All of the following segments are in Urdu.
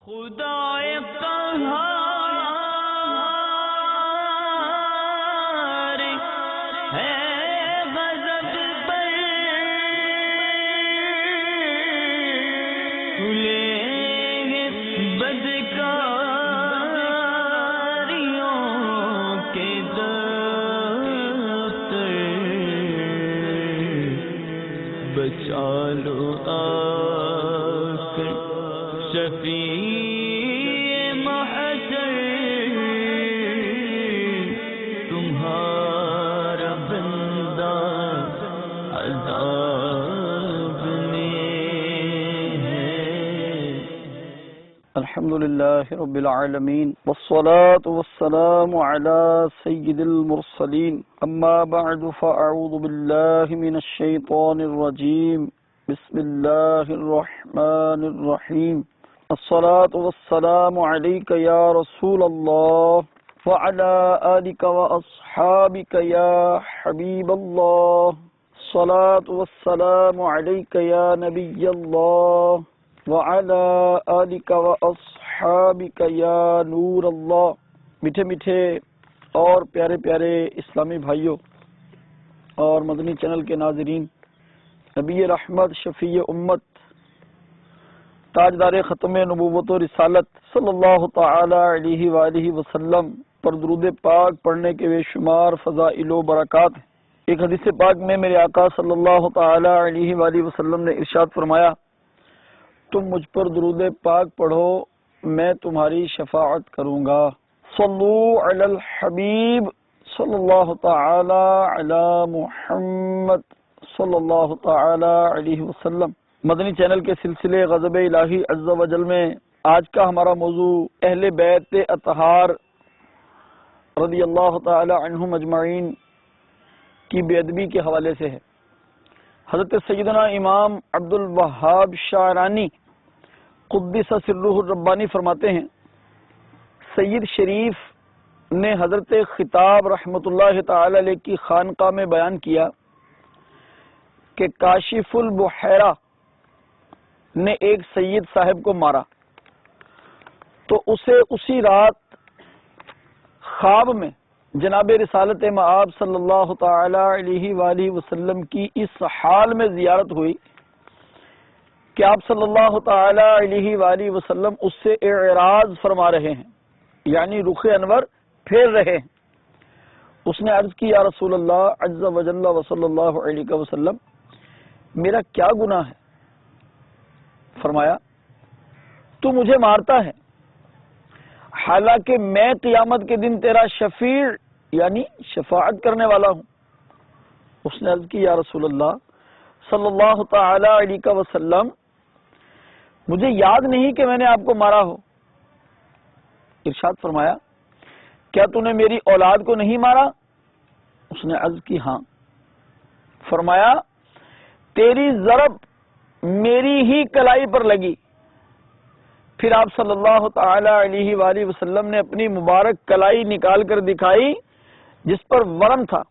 خدائے قہار ہے غضب پر کھلے بدکاریوں کے دفتر بچا لو آ کر شفیع محشر تمہارا بندہ عذاب میں ہے۔ الحمدللہ رب العالمین والصلاة والسلام على سید المرسلین اما بعد فاعوذ باللہ من الشیطان الرجیم بسم اللہ الرحمن الرحیم الصلاة والسلام علیک یا رسول اللہ وعلى آلک واصحابک یا حبیب اللہ الصلاة والسلام علیک یا نبی اللہ وعلى آلک واصحابک یا نور اللہ۔ میٹھے میٹھے اور پیارے پیارے اسلامی بھائیوں اور مدنی چینل کے ناظرین، نبی رحمت شفیع امت تاجدار ختم نبوت و رسالت صلی اللہ تعالی علیہ وآلہ وسلم پر درود پاک پڑھنے کے بے شمار فضائل و برکات ہیں۔ ایک حدیث پاک میں میرے آقا صلی اللہ تعالی علیہ وآلہ وسلم نے ارشاد فرمایا، تم مجھ پر درود پاک پڑھو میں تمہاری شفاعت کروں گا۔ صلو علی الحبیب صلی اللہ تعالی علی محمد صلی اللہ تعالی علیہ وسلم۔ مدنی چینل کے سلسلے غضب الہی عز و جل میں آج کا ہمارا موضوع اہل بیت اطہار رضی اللہ تعالی عنہم اجمعین کی بے ادبی کے حوالے سے ہے۔ حضرت سیدنا امام عبد الوہاب شاعرانی قدس سرہ الربانی فرماتے ہیں، سید شریف نے حضرت خطاب رحمۃ اللہ تعالی علیہ کی خانقاہ میں بیان کیا کہ کاشف البحیرہ نے ایک سید صاحب کو مارا تو اسے اسی رات خواب میں جناب رسالت مآب صلی اللہ تعالی علیہ وآلہ وسلم کی اس حال میں زیارت ہوئی کہ آپ صلی اللہ تعالی علیہ وآلہ وسلم اس سے اعراض فرما رہے ہیں، یعنی رخ انور پھیر رہے ہیں۔ اس نے عرض کی، یا رسول اللہ عز و جل و صلی اللہ علیہ وسلم، میرا کیا گناہ ہے؟ فرمایا، تو مجھے مارتا ہے حالانکہ میں قیامت کے دن تیرا شفیع یعنی شفاعت کرنے والا ہوں۔ اس نے عرض کی، یا رسول اللہ صلی اللہ تعالی علیہ وسلم، مجھے یاد نہیں کہ میں نے آپ کو مارا ہو۔ ارشاد فرمایا، کیا تو نے میری اولاد کو نہیں مارا؟ اس نے عرض کی، ہاں۔ فرمایا، تیری ضرب میری ہی کلائی پر لگی۔ پھر آپ صلی اللہ تعالی علیہ وآلہ وسلم نے اپنی مبارک کلائی نکال کر دکھائی جس پر ورم تھا،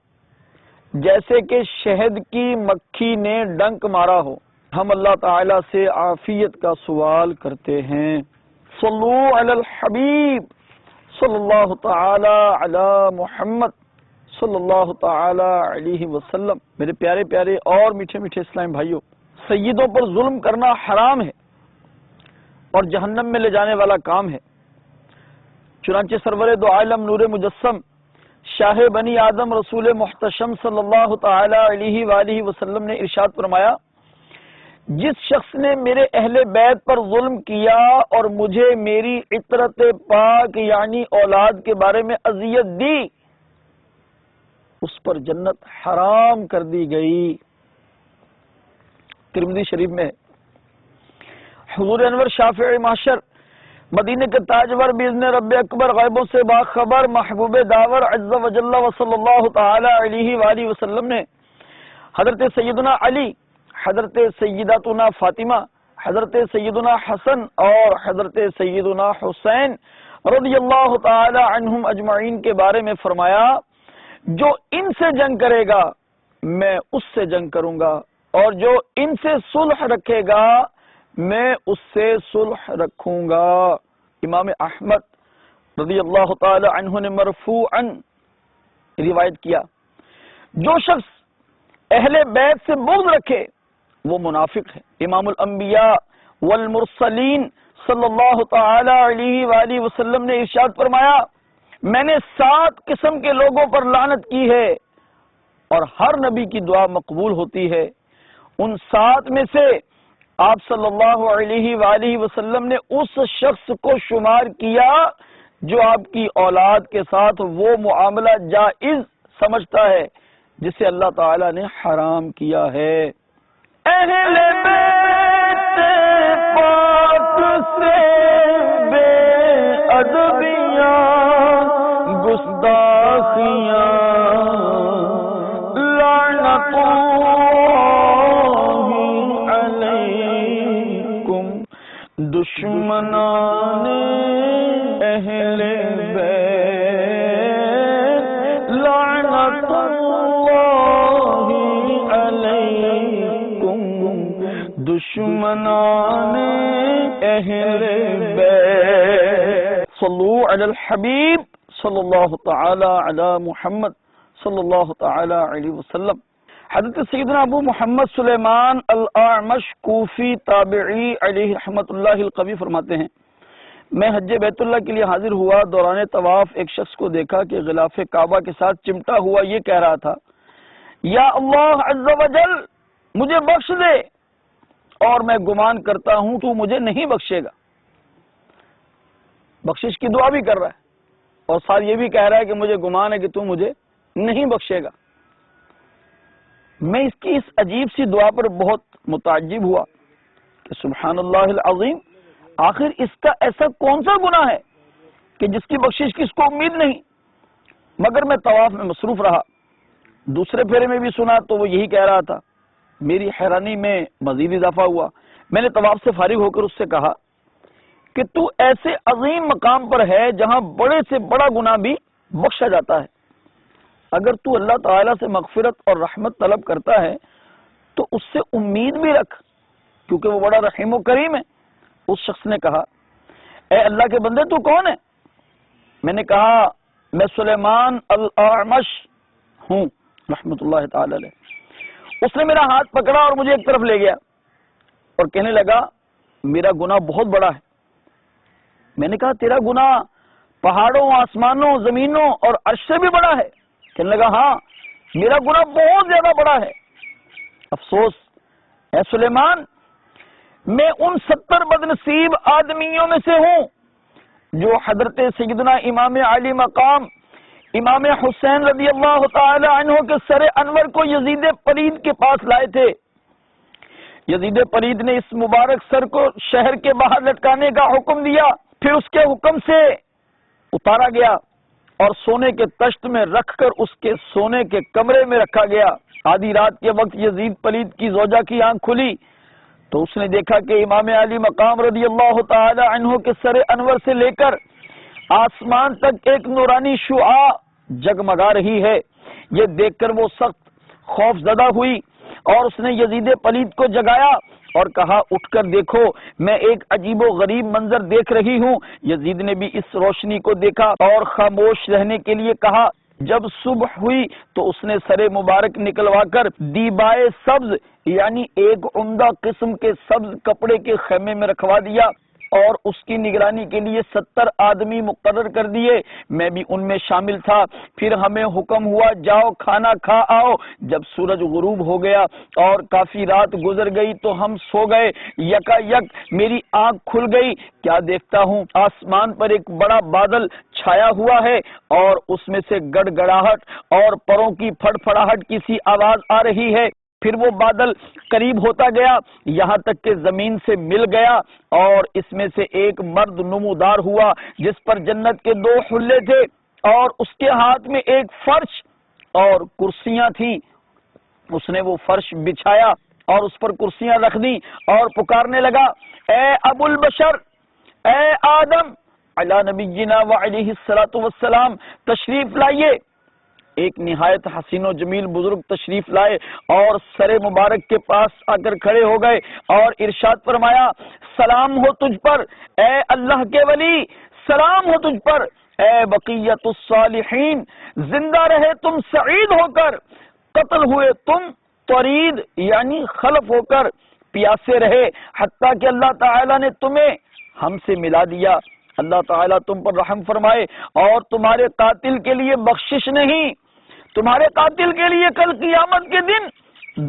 جیسے کہ شہد کی مکھی نے ڈنک مارا ہو۔ ہم اللہ تعالی سے عافیت کا سوال کرتے ہیں۔ صلو علی الحبیب صلی اللہ تعالی علی محمد صلی اللہ تعالی علیہ وسلم۔ میرے پیارے پیارے اور میٹھے میٹھے اسلامی بھائیوں، سیدوں پر ظلم کرنا حرام ہے اور جہنم میں لے جانے والا کام ہے۔ چنانچہ سرور دو عالم نور مجسم شاہ بنی آدم رسول محتشم صلی اللہ تعالی علیہ وآلہ وسلم نے ارشاد فرمایا، جس شخص نے میرے اہل بیت پر ظلم کیا اور مجھے میری عطرت پاک یعنی اولاد کے بارے میں اذیت دی، اس پر جنت حرام کر دی گئی۔ ترمذی شریف میں حضور انور شافع محشر مدینے کے تاجور باذن رب اکبر غیبوں سے باخبر محبوب داور عز و جل و صلی اللہ تعالی علیہ وآلہ وسلم نے حضرت سیدنا علی، حضرت سیداتنا فاطمہ، حضرت سیدنا حسن اور حضرت سیدنا حسین رضی اللہ تعالی عنہم اجمعین کے بارے میں فرمایا، جو ان سے جنگ کرے گا میں اس سے جنگ کروں گا، اور جو ان سے صلح رکھے گا میں اس سے صلح رکھوں گا۔ امام احمد رضی اللہ تعالی عنہ نے مرفوعاً روایت کیا، جو شخص اہل بیت سے بغض رکھے وہ منافق ہے۔ امام الانبیاء والمرسلین صلی اللہ تعالی علیہ وآلہ وسلم نے ارشاد فرمایا، میں نے 7 قسم کے لوگوں پر لعنت کی ہے اور ہر نبی کی دعا مقبول ہوتی ہے۔ ان 7 میں سے آپ صلی اللہ علیہ وآلہ وسلم نے اس شخص کو شمار کیا جو آپ کی اولاد کے ساتھ وہ معاملہ جائز سمجھتا ہے جسے اللہ تعالی نے حرام کیا ہے۔ اہل بیت پاک سے بے ادبیاں گستاخیاں لعنت علیکم، دشمنان اہل بیت لعنت اللہ علیکم، دشمنان اہل بیت۔ صلو علی الحبیب صلی اللہ تعالی علی محمد صلی اللہ تعالی علیہ وسلم۔ حضرت سیدنا ابو محمد سلیمان الاعمش کوفی تابعی علیہ رحمت اللہ القوی فرماتے ہیں، میں حج بیت اللہ کے لیے حاضر ہوا، دوران طواف ایک شخص کو دیکھا کہ غلاف کعبہ کے ساتھ چمٹا ہوا یہ کہہ رہا تھا، یا اللہ عز و جل مجھے بخش دے، اور میں گمان کرتا ہوں تو مجھے نہیں بخشے گا۔ بخشش کی دعا بھی کر رہا ہے اور ساتھ یہ بھی کہہ رہا ہے کہ مجھے گمان ہے کہ تو مجھے نہیں بخشے گا۔ میں اس کی اس عجیب سی دعا پر بہت متعجب ہوا کہ سبحان اللہ العظیم، آخر اس کا ایسا کون سا گناہ ہے کہ جس کی بخشش کی اس کو امید نہیں؟ مگر میں طواف میں مصروف رہا۔ دوسرے پھیرے میں بھی سنا تو وہ یہی کہہ رہا تھا۔ میری حیرانی میں مزید اضافہ ہوا۔ میں نے طواف سے فارغ ہو کر اس سے کہا کہ تو ایسے عظیم مقام پر ہے جہاں بڑے سے بڑا گناہ بھی بخشا جاتا ہے، اگر تو اللہ تعالیٰ سے مغفرت اور رحمت طلب کرتا ہے تو اس سے امید بھی رکھ، کیونکہ وہ بڑا رحیم و کریم ہے۔ اس شخص نے کہا، اے اللہ کے بندے تو کون ہے؟ میں نے کہا، میں سلیمان الاعمش ہوں رحمت اللہ تعالی علیہ۔ اس نے میرا ہاتھ پکڑا اور مجھے ایک طرف لے گیا اور کہنے لگا، میرا گناہ بہت بڑا ہے۔ میں نے کہا، تیرا گناہ پہاڑوں، آسمانوں، زمینوں اور عرش سے بھی بڑا ہے؟ کہنے لگا، ہاں میرا گناہ بہت زیادہ بڑا ہے۔ افسوس اے سلیمان، میں ان 70 بدنصیب آدمیوں میں سے ہوں جو حضرت سیدنا امام علی مقام امام حسین رضی اللہ تعالی عنہ کے سر انور کو یزید پلید کے پاس لائے تھے۔ یزید پلید نے اس مبارک سر کو شہر کے باہر لٹکانے کا حکم دیا، پھر اس کے حکم سے اتارا گیا اور سونے کے تشت میں رکھ کر اس کے سونے کے کمرے میں رکھا گیا۔ آدھی رات کے وقت یزید پلید کی زوجہ کی آنکھ کھلی تو اس نے دیکھا کہ امام علی مقام رضی اللہ تعالی عنہ کے سر انور سے لے کر آسمان تک ایک نورانی شعاع جگمگا رہی ہے۔ یہ دیکھ کر وہ سخت خوف زدہ ہوئی اور اس نے یزید پلید کو جگایا اور کہا، اٹھ کر دیکھو، میں ایک عجیب و غریب منظر دیکھ رہی ہوں۔ یزید نے بھی اس روشنی کو دیکھا اور خاموش رہنے کے لیے کہا۔ جب صبح ہوئی تو اس نے سر مبارک نکلوا کر دیبائے سبز یعنی ایک عمدہ قسم کے سبز کپڑے کے خیمے میں رکھوا دیا اور اس کی نگرانی کے لیے 70 آدمی مقرر کر دیے۔ میں بھی ان میں شامل تھا۔ پھر ہمیں حکم ہوا، جاؤ کھانا کھا آؤ۔ جب سورج غروب ہو گیا اور کافی رات گزر گئی تو ہم سو گئے۔ یکا یک میری آنکھ کھل گئی، کیا دیکھتا ہوں آسمان پر ایک بڑا بادل چھایا ہوا ہے اور اس میں سے گڑ گڑاہٹ اور پروں کی پھڑ پھڑاہٹ کی سی آواز آ رہی ہے۔ پھر وہ بادل قریب ہوتا گیا یہاں تک کہ زمین سے مل گیا اور اس میں سے ایک مرد نمودار ہوا جس پر جنت کے 2 حلے تھے اور اس کے ہاتھ میں ایک فرش اور کرسیاں تھیں۔ اس نے وہ فرش بچھایا اور اس پر کرسیاں رکھ دی اور پکارنے لگا، اے ابو البشر، اے آدم علی نبینا و علیہ الصلوۃ والسلام، تشریف لائیے۔ ایک نہایت حسین و جمیل بزرگ تشریف لائے اور سر مبارک کے پاس آ کر کھڑے ہو گئے اور ارشاد فرمایا سلام ہو تجھ پر اے اللہ کے ولی، سلام ہو تجھ پر اے بقیت الصالحین، زندہ رہے تم سعید ہو کر، قتل ہوئے تم طرید یعنی خلف ہو کر، پیاسے رہے حتیٰ کہ اللہ تعالیٰ نے تمہیں ہم سے ملا دیا، اللہ تعالیٰ تم پر رحم فرمائے اور تمہارے قاتل کے لیے بخشش نہیں، تمہارے قاتل کے لیے کل قیامت کے دن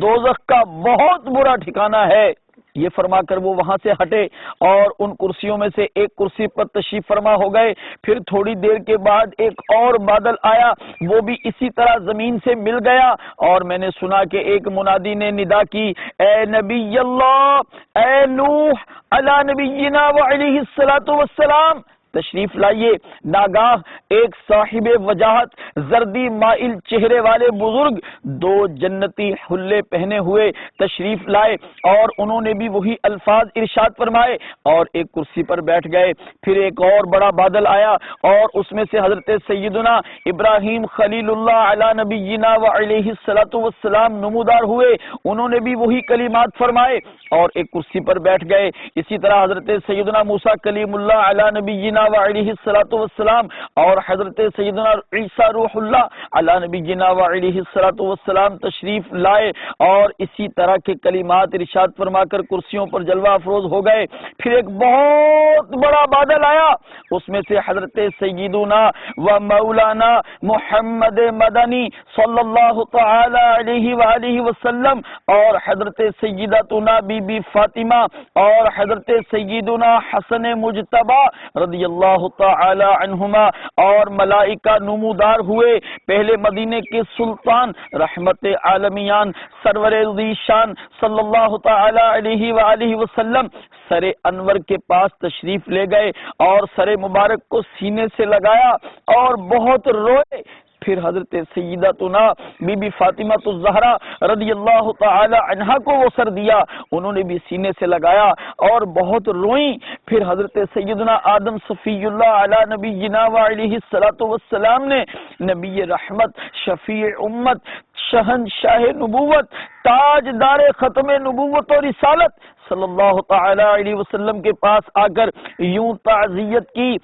دوزخ کا بہت برا ٹھکانہ ہے۔ یہ فرما کر وہ وہاں سے ہٹے اور ان کرسیوں میں سے ایک کرسی پر تشریف فرما ہو گئے۔ پھر تھوڑی دیر کے بعد ایک اور بادل آیا، وہ بھی اسی طرح زمین سے مل گیا اور میں نے سنا کہ ایک منادی نے ندا کی، اے نبی اللہ، اے نوح علی نبینا وعلیہ الصلوۃ والسلام، تشریف لائیے۔ ناگاہ ایک صاحب وجاہت زردی مائل چہرے والے بزرگ دو جنتی حلے پہنے ہوئے تشریف لائے اور انہوں نے بھی وہی الفاظ ارشاد فرمائے اور ایک کرسی پر بیٹھ گئے۔ پھر ایک اور بڑا بادل آیا اور اس میں سے حضرت سیدنا ابراہیم خلیل اللہ علی نبینا وعلیہ الصلوۃ والسلام نمودار ہوئے، انہوں نے بھی وہی کلمات فرمائے اور ایک کرسی پر بیٹھ گئے۔ اسی طرح حضرت سیدنا موسیٰ کلیم اللہ علی نبینا وعلیہ الصلوۃ والسلام اور حضرت سیدنا عیسیٰ روح اللہ علی نبینا وعلیہ الصلوۃ والسلام تشریف لائے اور اسی طرح کے کلمات ارشاد فرما کر کرسیوں پر جلوہ افروز ہو گئے۔ پھر ایک بہت بڑا بادل آیا، اس میں سے حضرت سیدنا و مولانا محمد مدنی صلی اللہ تعالی علیہ وآلہ وسلم اور حضرت سیدتنا بی بی فاطمہ اور حضرت سیدنا حسن مجتبی رضی اللہ تعالی عنہما اور ملائکہ نمودار ہوئے۔ پہلے مدینے کے سلطان رحمت عالمیان سرور ذیشان صلی اللہ تعالی علیہ وآلہ وسلم سر انور کے پاس تشریف لے گئے اور سر مبارک کو سینے سے لگایا اور بہت روئے۔ پھر حضرت سیدتنا بی بی فاطمہ الزہرا رضی اللہ تعالی عنہا کو وہ سر دیا، انہوں نے بھی سینے سے لگایا اور بہت روئیں۔ پھر حضرت سیدنا آدم صفی اللہ علی نبینا وعلیہ الصلوۃ والسلام نے نبی رحمت، شفیع امت، شہنشاہ نبوت، تاجدار ختم نبوت و رسالت صلی اللہ تعالی علیہ وسلم کے پاس آ کر یوں تعزیت کی،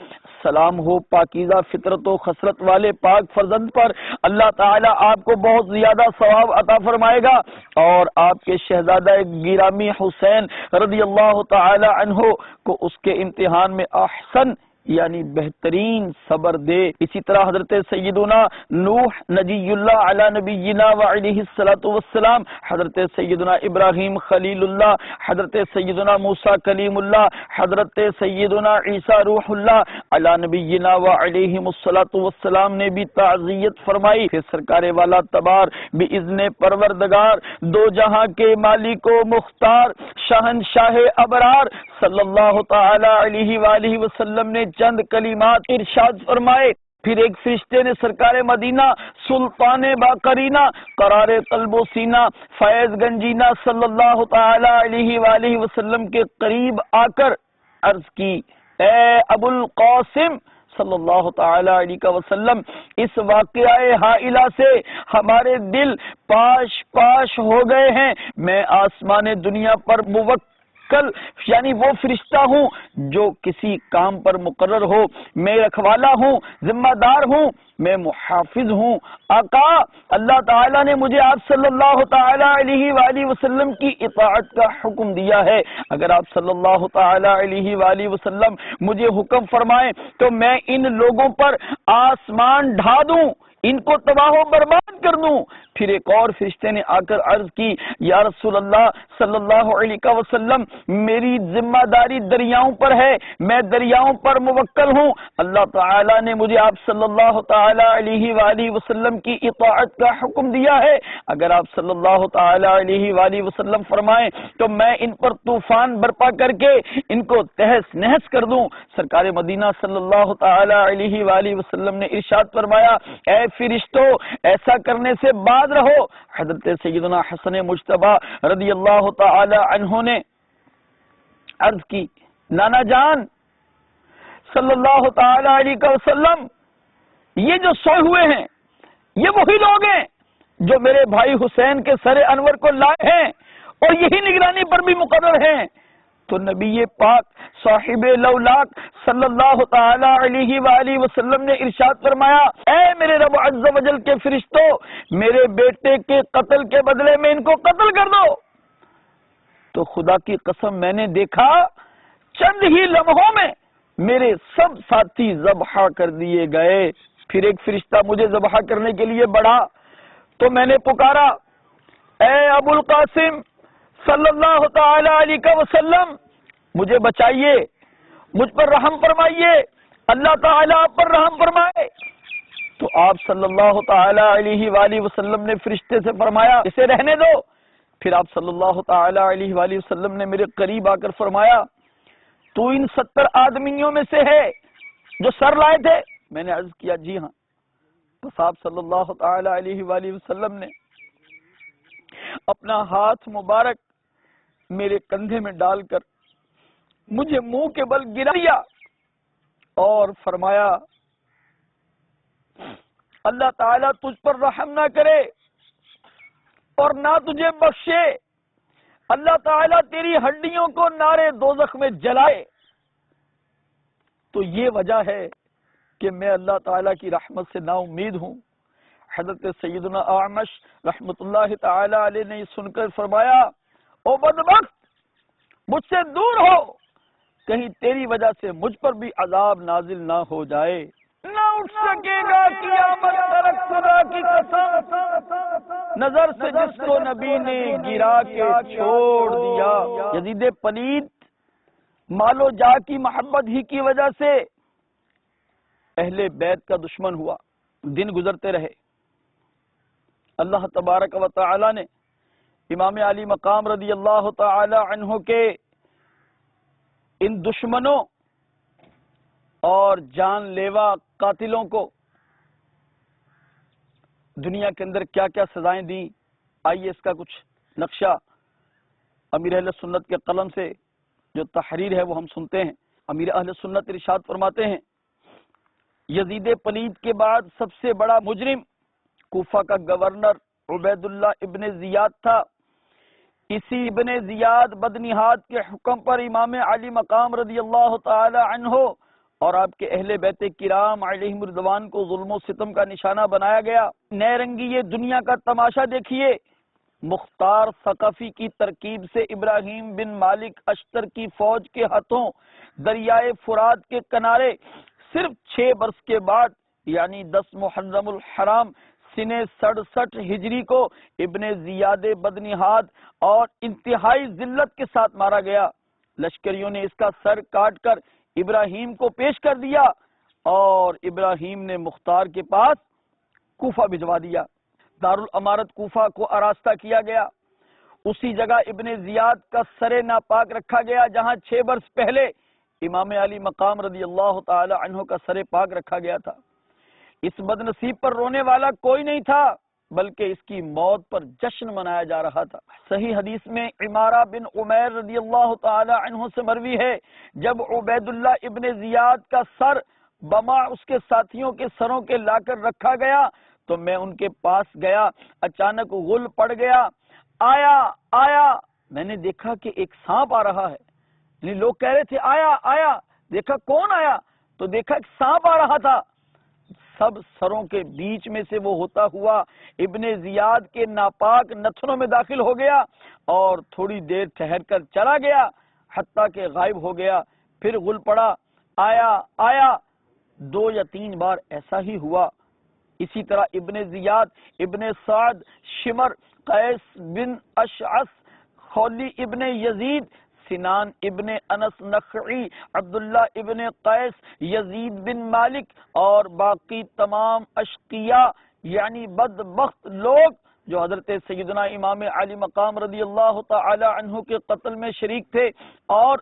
سلام ہو پاکیزہ فطرت و خسرت والے پاک فرزند پر، اللہ تعالیٰ آپ کو بہت زیادہ ثواب عطا فرمائے گا اور آپ کے شہزادہ گرامی حسین رضی اللہ تعالی عنہ کو اس کے امتحان میں احسن یعنی بہترین صبر دے۔ اسی طرح حضرت سیدنا نوح نجی اللہ علی نبینا وعلیہ الصلوۃ والسلام، حضرت سیدنا ابراہیم خلیل اللہ، حضرت سیدنا موسیٰ کلیم اللہ، حضرت سیدنا عیسیٰ روح اللہ علی نبینا وعلیہم الصلوۃ والسلام نے بھی تعزیت فرمائی۔ پھر سرکار والا تبار باذن پروردگار دو جہاں کے مالک و مختار شہنشاہ ابرار صلی اللہ تعالی علیہ وآلہ وسلم نے چند کلمات ارشاد فرمائے۔ پھر ایک فرشتے نے سرکار مدینہ سلطان باقرینہ قرار قلب و سینہ فیض گنجینہ صلی اللہ تعالی علیہ وآلہ وسلم کے قریب آ کر عرض کی، اے ابو القاسم صلی اللہ تعالی علیہ وسلم، اس واقعہ ہائلہ سے ہمارے دل پاش پاش ہو گئے ہیں۔ میں آسمان دنیا پر موکل یعنی وہ فرشتہ ہوں جو کسی کام پر مقرر ہو، میں رکھوالا ہوں، ذمہ دار ہوں، میں محافظ ہوں۔ آقا اللہ تعالیٰ نے مجھے آپ صلی اللہ تعالی علیہ وآلہ وسلم کی اطاعت کا حکم دیا ہے، اگر آپ صلی اللہ تعالی علیہ وآلہ وسلم مجھے حکم فرمائیں تو میں ان لوگوں پر آسمان ڈھا دوں، ان کو تباہ و برباد کر دوں۔ پھر ایک اور فرشتے نے آ کر عرض کی، یا رسول اللہ صلی اللہ علیہ وسلم، میری ذمہ داری دریاؤں پر ہے، میں دریاؤں پر موکل ہوں، اللہ تعالیٰ نے مجھے آپ صلی اللہ تعالی علیہ وآلہ وسلم کی اطاعت کا حکم دیا ہے، اگر آپ صلی اللہ تعالی علیہ وآلہ وسلم فرمائیں تو میں ان پر طوفان برپا کر کے ان کو تہس نہس کر دوں۔ سرکار مدینہ صلی اللہ تعالی علیہ وآلہ وسلم نے ارشاد فرمایا، اے فرشتوں ایسا کرنے سے بعد رہو۔ حضرت سیدنا حسن مجتبی رضی اللہ تعالی عنہ نے عرض کی، نانا جان صلی اللہ تعالی علیہ وسلم، یہ جو سوئے ہوئے ہیں یہ وہی لوگ ہیں جو میرے بھائی حسین کے سر انور کو لائے ہیں اور یہی نگرانی پر بھی مقرر ہیں۔ تو نبی پاک صاحب لولاک صلی اللہ تعالی علیہ وآلہ وسلم نے ارشاد فرمایا، اے میرے رب عز و جل کے فرشتوں، میرے بیٹے کے قتل کے بدلے میں ان کو قتل کر دو۔ تو خدا کی قسم میں نے دیکھا چند ہی لمحوں میں میرے سب ساتھی ذبح کر دیے گئے۔ پھر ایک فرشتہ مجھے ذبح کرنے کے لیے بڑھا تو میں نے پکارا، اے ابو القاسم صلی اللہ تعالی علیہ وسلم، مجھے بچائیے، مجھ پر رحم فرمائیے، اللہ تعالی آپ پر رحم فرمائے۔ تو آپ صلی اللہ تعالی علیہ وآلہ وسلم نے فرشتے سے فرمایا اسے رہنے دو۔ پھر آپ صلی اللہ تعالی علیہ وآلہ وسلم نے میرے قریب آ کر فرمایا، تو ان 70 آدمیوں میں سے ہے جو سر لائے تھے؟ میں نے عرض کیا جی ہاں۔ تو آپ صلی اللہ تعالی علیہ وآلہ وسلم نے اپنا ہاتھ مبارک میرے کندھے میں ڈال کر مجھے منہ کے بل گرا دیا اور فرمایا، اللہ تعالیٰ تجھ پر رحم نہ کرے اور نہ تجھے بخشے، اللہ تعالیٰ تیری ہڈیوں کو نارے دوزخ میں جلائے۔ تو یہ وجہ ہے کہ میں اللہ تعالیٰ کی رحمت سے نا امید ہوں۔ حضرت سیدنا اعمش رحمت اللہ تعالی علیہ نے سن کر فرمایا، او بدبخت، مجھ سے دور ہو، کہیں تیری وجہ سے مجھ پر بھی عذاب نازل نہ ہو جائے۔ نہ اٹھ سکے گا قیامت تک خدا کی قسم، نظر سے جس کو نبی نے گرا کے چھوڑ دیا۔ یزید پلید مال و جا کی محبت ہی کی وجہ سے اہل بیت کا دشمن ہوا۔ دن گزرتے رہے، اللہ تبارک و تعالی نے امام علی مقام رضی اللہ تعالی عنہ کے ان دشمنوں اور جان لیوا قاتلوں کو دنیا کے اندر کیا کیا سزائیں دیں۔ آئیے اس کا کچھ نقشہ امیر اہل سنت کے قلم سے جو تحریر ہے وہ ہم سنتے ہیں۔ امیر اہل سنت ارشاد فرماتے ہیں، یزید پلید کے بعد سب سے بڑا مجرم کوفہ کا گورنر عبید اللہ ابن زیاد تھا۔ اسی ابن زیاد بدنہاد کے حکم پر امام علی مقام رضی اللہ تعالی عنہ اور آپ کے اہل بیت کرام علیہم رضوان کو ظلم و ستم کا نشانہ بنایا گیا۔ نئے رنگی یہ دنیا کا تماشا دیکھیے، مختار ثقفی کی ترکیب سے ابراہیم بن مالک اشتر کی فوج کے ہاتھوں دریائے فرات کے کنارے صرف 6 برس کے بعد یعنی 10 محرم الحرام سنہ 67 ہجری کو ابن زیاد بدنہاد اور انتہائی ذلت کے ساتھ مارا گیا۔ لشکریوں نے اس کا سر کاٹ کر ابراہیم کو پیش کر دیا اور ابراہیم نے مختار کے پاس کوفہ بھجوا دیا۔ دارالامارت کوفہ کو آراستہ کیا گیا۔ اسی جگہ ابن زیاد کا سر ناپاک رکھا گیا جہاں 6 برس پہلے امام علی مقام رضی اللہ تعالی عنہ کا سر پاک رکھا گیا تھا۔ اس بد نصیب پر رونے والا کوئی نہیں تھا بلکہ اس کی موت پر جشن منایا جا رہا تھا۔ صحیح حدیث میں عمارہ بن عمیر رضی اللہ تعالی عنہ سے مروی ہے، جب عبید اللہ ابن زیاد کا سر بما اس کے ساتھیوں کے سروں کے لا کر رکھا گیا تو میں ان کے پاس گیا، اچانک غل پڑ گیا، آیا میں نے دیکھا کہ ایک سانپ آ رہا ہے، یعنی لوگ کہہ رہے تھے آیا، دیکھا کون آیا تو دیکھا ایک سانپ آ رہا تھا۔ سب سروں کے بیچ میں سے وہ ہوتا ہوا ابن زیاد کے ناپاک نتنوں میں داخل ہو گیا اور تھوڑی دیر ٹھہر کر چلا گیا حتیٰ کہ غائب ہو گیا۔ پھر غل پڑا، آیا 2 یا 3 بار ایسا ہی ہوا۔ اسی طرح ابن زیاد، ابن سعد، شمر، قیس بن اشعث، خولی ابن یزید، سنان ابن انس نخعی، عبداللہ ابن قیس، یزید بن مالک اور باقی تمام اشقیاء یعنی بدبخت لوگ جو حضرت سیدنا امام علی مقام رضی اللہ تعالی عنہ کے قتل میں شریک تھے اور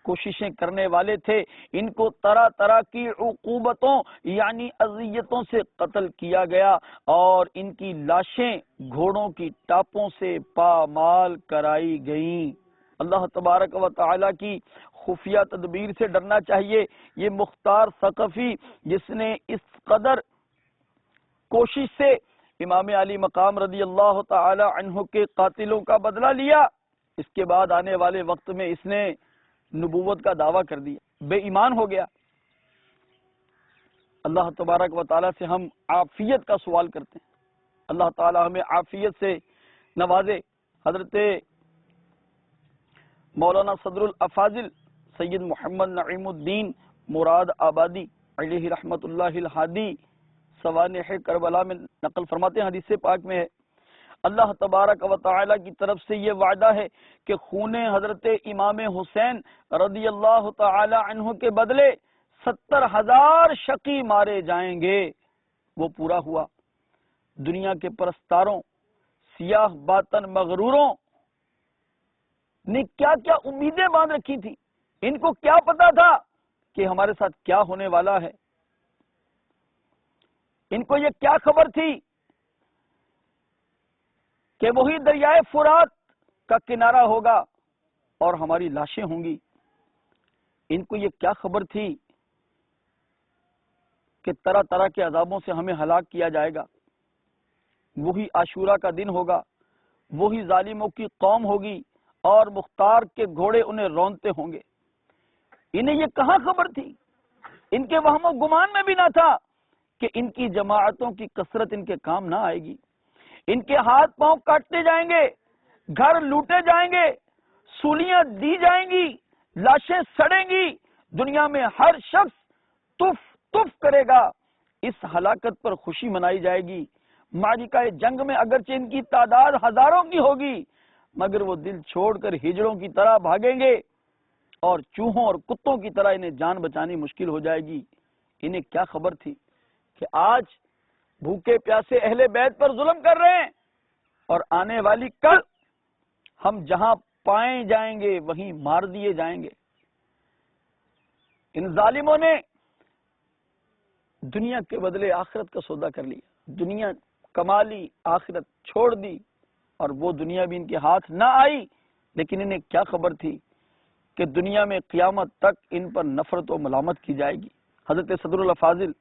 کوششیں کرنے والے تھے، ان کو طرح طرح کی عقوبتوں یعنی اذیتوں سے قتل کیا گیا اور ان کی لاشیں گھوڑوں کی ٹاپوں سے پامال کرائی گئیں۔ اللہ تبارک و تعالی کی خفیہ تدبیر سے ڈرنا چاہیے۔ یہ مختار ثقفی جس نے اس قدر کوشش سے امام علی مقام رضی اللہ تعالی عنہ کے قاتلوں کا بدلہ لیا، اس کے بعد آنے والے وقت میں اس نے نبوت کا دعویٰ کر دیا، بے ایمان ہو گیا۔ اللہ تبارک و تعالیٰ سے ہم عافیت کا سوال کرتے ہیں، اللہ تعالیٰ ہمیں عافیت سے نوازے۔ حضرت مولانا صدر الافاضل سید محمد نعیم الدین مراد آبادی علیہ رحمت اللہ الہادی سوانح کربلا میں نقل فرماتے ہیں، حدیث پاک میں ہے، اللہ تبارک و تعالی کی طرف سے یہ وعدہ ہے کہ خون حضرت امام حسین رضی اللہ تعالی عنہ کے بدلے 70,000 شقی مارے جائیں گے۔ وہ پورا ہوا۔ دنیا کے پرستاروں، سیاہ باطن مغروروں نے کیا کیا امیدیں باندھ رکھی تھی، ان کو کیا پتا تھا کہ ہمارے ساتھ کیا ہونے والا ہے؟ ان کو یہ کیا خبر تھی کہ وہی دریائے فرات کا کنارہ ہوگا اور ہماری لاشیں ہوں گی؟ ان کو یہ کیا خبر تھی کہ طرح طرح کے عذابوں سے ہمیں ہلاک کیا جائے گا؟ وہی عاشورہ کا دن ہوگا، وہی ظالموں کی قوم ہوگی اور مختار کے گھوڑے انہیں رونتے ہوں گے۔ انہیں یہ کہاں خبر تھی؟ ان کے وہم و گمان میں بھی نہ تھا کہ ان کی جماعتوں کی کثرت ان کے کام نہ آئے گی، ان کے ہاتھ پاؤں کاٹتے جائیں گے، گھر لوٹے جائیں گے، سولیاں دی جائیں گی، لاشیں سڑیں گی، دنیا میں ہر شخص تف تف کرے گا۔ اس ہلاکت پر خوشی منائی جائے گی۔ معرکہ جنگ میں اگرچہ ان کی تعداد ہزاروں کی ہوگی، مگر وہ دل چھوڑ کر ہجڑوں کی طرح بھاگیں گے اور چوہوں اور کتوں کی طرح انہیں جان بچانی مشکل ہو جائے گی۔ انہیں کیا خبر تھی کہ آج بھوکے پیاسے اہل بیت پر ظلم کر رہے ہیں اور آنے والی کل ہم جہاں پائیں جائیں گے وہیں مار دیے جائیں گے۔ ان ظالموں نے دنیا کے بدلے آخرت کا سودا کر لیا، دنیا کما لی، آخرت چھوڑ دی، اور وہ دنیا بھی ان کے ہاتھ نہ آئی۔ لیکن انہیں کیا خبر تھی کہ دنیا میں قیامت تک ان پر نفرت و ملامت کی جائے گی۔ حضرت صدر الافاضل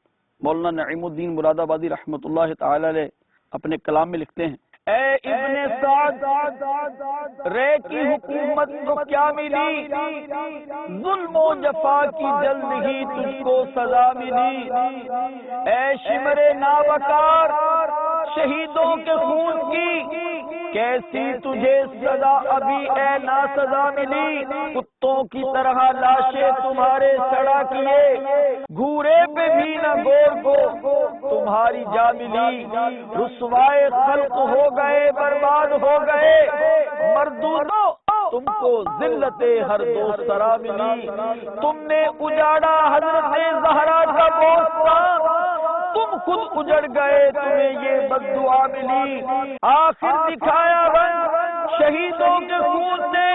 مولانا نعیم الدین مراد آبادی رحمۃ اللہ تعالی علیہ اپنے کلام میں لکھتے ہیں، اے ابن سعد، رے کی حکومت کو کیا ملی؟ ظلم و جفا کی جلد ہی تجھ کو سزا ملی۔ اے شمر نابکار، شہیدوں کے خون کی کیسی تجھے سزا ابھی اے نا سزا ملی۔ کتوں کی طرح لاشیں تمہارے سڑا کیے، گھورے پہ بھی نہ گور کو تمہاری جا ملی۔ رسوائے خلق ہو گئے، برباد ہو گئے، مردودو تم کو ذلت ہر دو سرا ملی۔ تم نے اجاڑا حضرت زہرا کا بوستان، تم خود اجڑ گئے، تمہیں یہ بد دعا ملی۔ آخر دکھایا رنگ شہیدوں کے خون سے،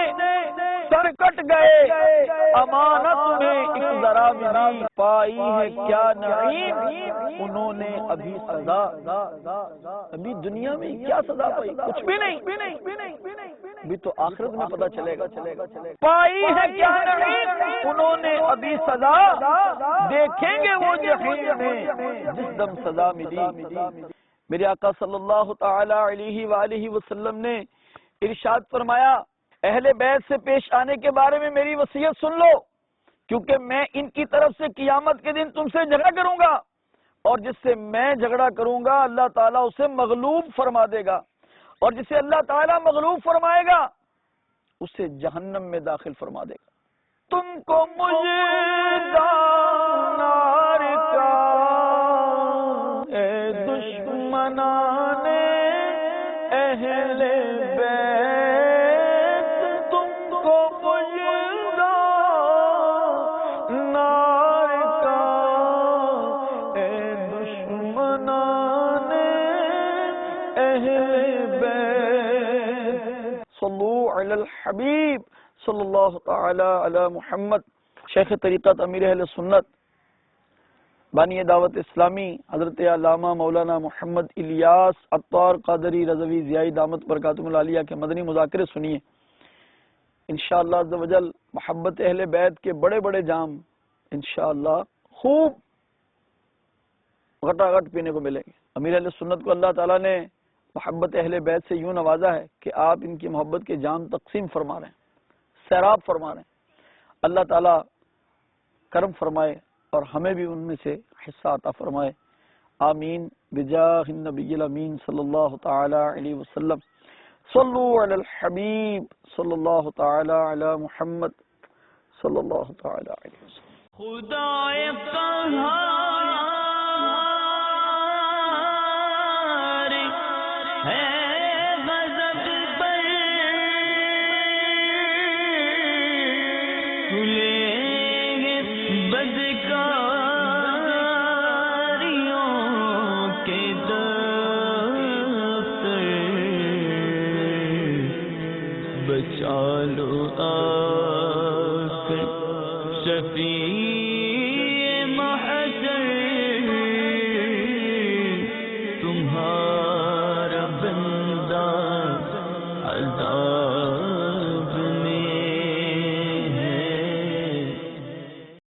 سر کٹ گئے، امانت میں ایک ذرا ملی۔ پائی ہے کیا نعیم انہوں نے ابھی سزا، ابھی دنیا میں کیا سزا پائی؟ کچھ بھی نہیں، ابھی تو آخرت میں پتہ چلے گا۔ پائی ہے کیا نعیم انہوں نے ابھی سزا، دیکھیں گے وہ جحیم میں جس دم سزا ملی۔ میرے آقا صلی اللہ تعالی علیہ وآلہ وسلم نے ارشاد فرمایا، اہل بیت سے پیش آنے کے بارے میں میری وصیت سن لو، کیونکہ میں ان کی طرف سے قیامت کے دن تم سے جھگڑا کروں گا، اور جس سے میں جھگڑا کروں گا اللہ تعالیٰ اسے مغلوب فرما دے گا، اور جسے اللہ تعالیٰ مغلوب فرمائے گا اسے جہنم میں داخل فرما دے گا۔ تم کو مجھ نار کا اے دشمنان اہل بیت، تم کو مجھ نار کا اے دشمنان اہل بیت۔ صلو علی الحبیب صلی اللہ تعالی علی محمد۔ شیخ طریقت امیر اہل سنت بانی دعوت اسلامی حضرت علامہ مولانا محمد الیاس عطار قادری رضوی ضیائی دامت برکاتہم العالیہ کے مدنی مذاکرے سنیے۔ انشاءاللہ عز و جل محبت اہل بیت کے بڑے بڑے جام انشاءاللہ خوب غٹا غٹ پینے کو ملیں گے۔ امیر اہل سنت کو اللہ تعالیٰ نے محبت اہل بیت سے یوں نوازا ہے کہ آپ ان کی محبت کے جام تقسیم فرما رہے ہیں، سیراب فرما رہے ہیں۔ اللہ تعالیٰ کرم فرمائے اور ہمیں بھی ان میں سے حصہ عطا فرمائے، آمین بجاہ النبی الامین صلی اللہ تعالی علیہ وسلم۔ صلو علی الحبیب صلی اللہ تعالی علی محمد صلی اللہ تعالی علیہ وسلم۔ خدائے قہار ہے غضب پر، کھلے ہیں بدکاریوں کے دفتر، بچا لو